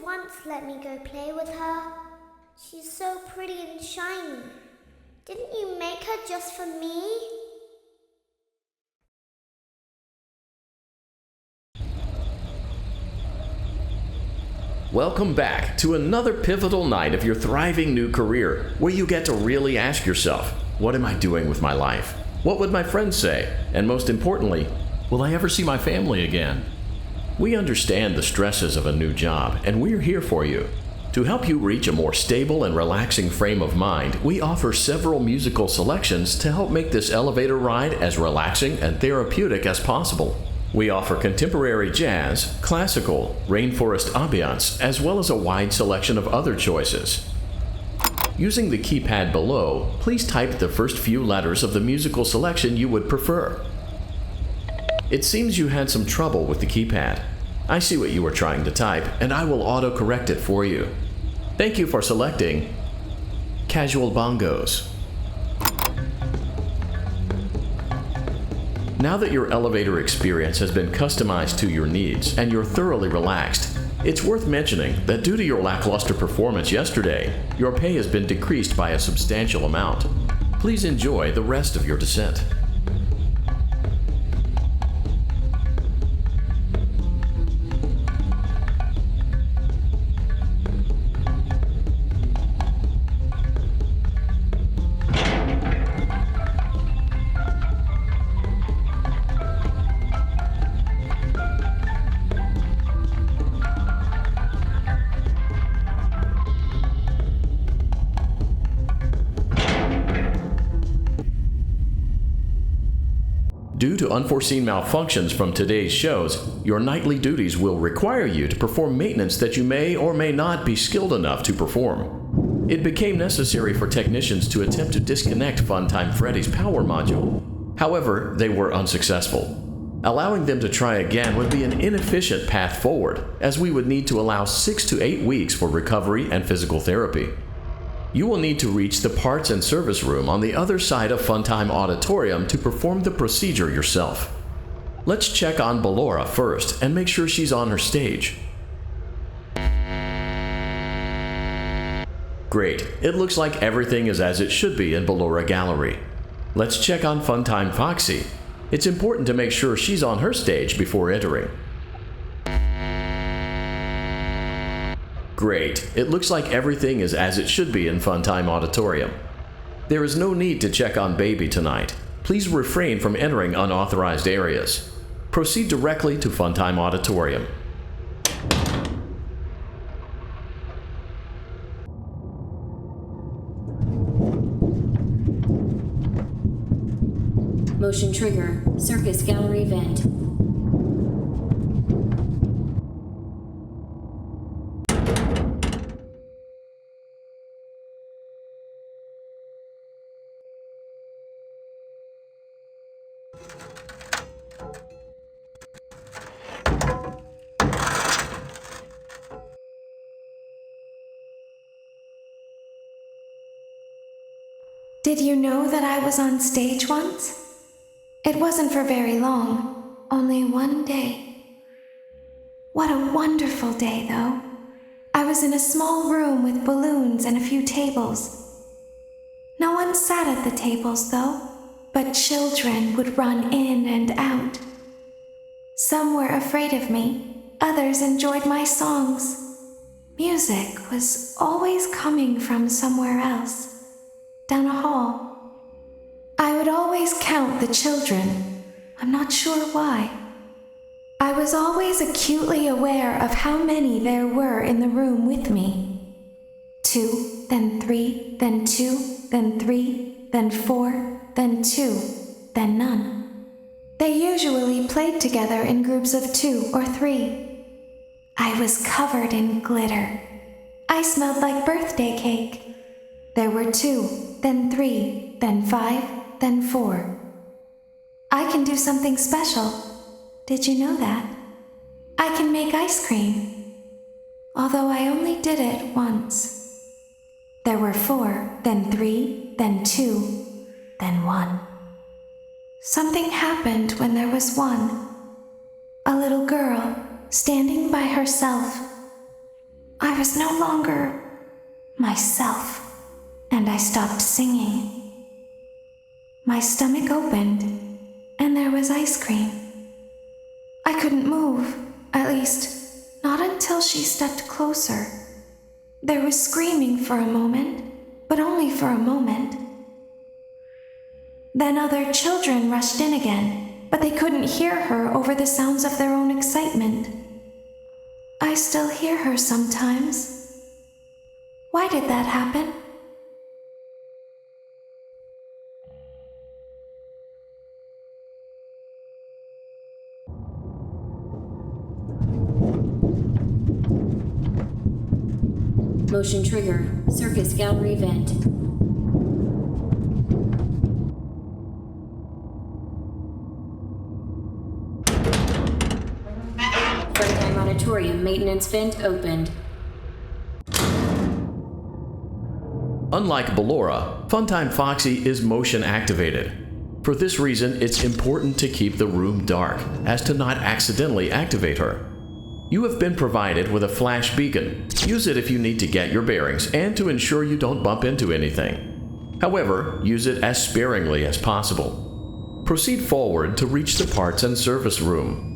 once let me go play with her. She's so pretty and shiny. Didn't you make her just for me? Welcome back to another pivotal night of your thriving new career, where you get to really ask yourself, what am I doing with my life? What would my friends say? And most importantly, will I ever see my family again? We understand the stresses of a new job, and we're here for you. To help you reach a more stable and relaxing frame of mind, we offer several musical selections to help make this elevator ride as relaxing and therapeutic as possible. We offer contemporary jazz, classical, rainforest ambiance, as well as a wide selection of other choices. Using the keypad below, please type the first few letters of the musical selection you would prefer. It seems you had some trouble with the keypad. I see what you were trying to type, and I will auto-correct it for you. Thank you for selecting Casual Bongos. Now that your elevator experience has been customized to your needs and you're thoroughly relaxed, it's worth mentioning that due to your lackluster performance yesterday, your pay has been decreased by a substantial amount. Please enjoy the rest of your descent. Due to unforeseen malfunctions from today's shows, your nightly duties will require you to perform maintenance that you may or may not be skilled enough to perform. It became necessary for technicians to attempt to disconnect Funtime Freddy's power module. However, they were unsuccessful. Allowing them to try again would be an inefficient path forward, as we would need to allow 6 to 8 weeks for recovery and physical therapy. You will need to reach the parts and service room on the other side of Funtime Auditorium to perform the procedure yourself. Let's check on Ballora first and make sure she's on her stage. Great, it looks like everything is as it should be in Ballora Gallery. Let's check on Funtime Foxy. It's important to make sure she's on her stage before entering. Great. It looks like everything is as it should be in Funtime Auditorium. There is no need to check on Baby tonight. Please refrain from entering unauthorized areas. Proceed directly to Funtime Auditorium. Motion trigger. Circus gallery vent. Did you know that I was on stage once? It wasn't for very long, only one day. What a wonderful day, though. I was in a small room with balloons and a few tables. No one sat at the tables, though, but children would run in and out. Some were afraid of me, others enjoyed my songs. Music was always coming from somewhere else. Down a hall. I would always count the children. I'm not sure why. I was always acutely aware of how many there were in the room with me. 2, then 3, then 2, then 3, then 4, then 2, then none. They usually played together in groups of 2 or 3. I was covered in glitter. I smelled like birthday cake. There were 2, then 3, then 5, then 4. I can do something special. Did you know that? I can make ice cream. Although I only did it once. There were 4, then 3, then 2, then 1. Something happened when there was 1. A little girl standing by herself. I was no longer myself, and I stopped singing. My stomach opened, and there was ice cream. I couldn't move, at least, not until she stepped closer. There was screaming for a moment, but only for a moment. Then other children rushed in again, but they couldn't hear her over the sounds of their own excitement. I still hear her sometimes. Why did that happen? Motion trigger. Circus gallery vent. Fredheim Auditorium maintenance vent opened. Unlike Ballora, Funtime Foxy is motion activated. For this reason, it's important to keep the room dark, as to not accidentally activate her. You have been provided with a flash beacon. Use it if you need to get your bearings and to ensure you don't bump into anything. However, use it as sparingly as possible. Proceed forward to reach the parts and service room.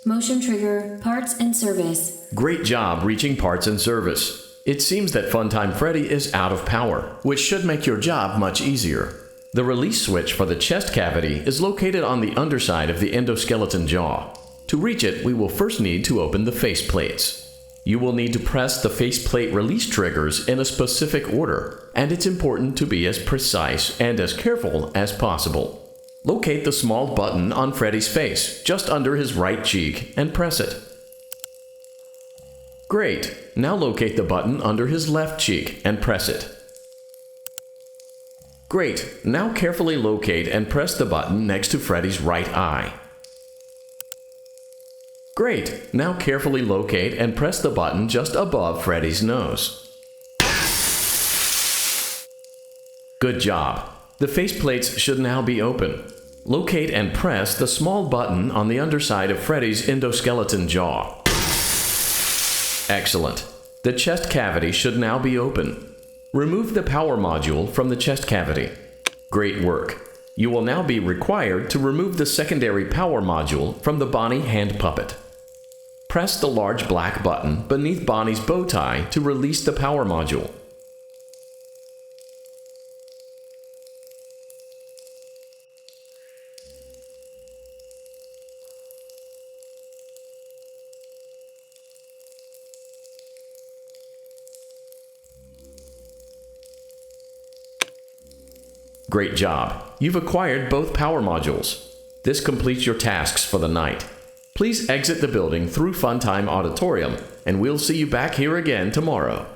Motion trigger. Parts and service. Great job reaching parts and service. It seems that Funtime Freddy is out of power, which should make your job much easier. The release switch for the chest cavity is located on the underside of the endoskeleton jaw. To reach it, we will first need to open the face plates. You will need to press the faceplate release triggers in a specific order, and it's important to be as precise and as careful as possible. Locate the small button on Freddy's face, just under his right cheek, and press it. Great! Now locate the button under his left cheek and press it. Great! Now carefully locate and press the button next to Freddy's right eye. Great! Now carefully locate and press the button just above Freddy's nose. Good job! The faceplates should now be open. Locate and press the small button on the underside of Freddy's endoskeleton jaw. Excellent. The chest cavity should now be open. Remove the power module from the chest cavity. Great work. You will now be required to remove the secondary power module from the Bonnie hand puppet. Press the large black button beneath Bonnie's bow tie to release the power module. Great job. You've acquired both power modules. This completes your tasks for the night. Please exit the building through Funtime Auditorium, and we'll see you back here again tomorrow.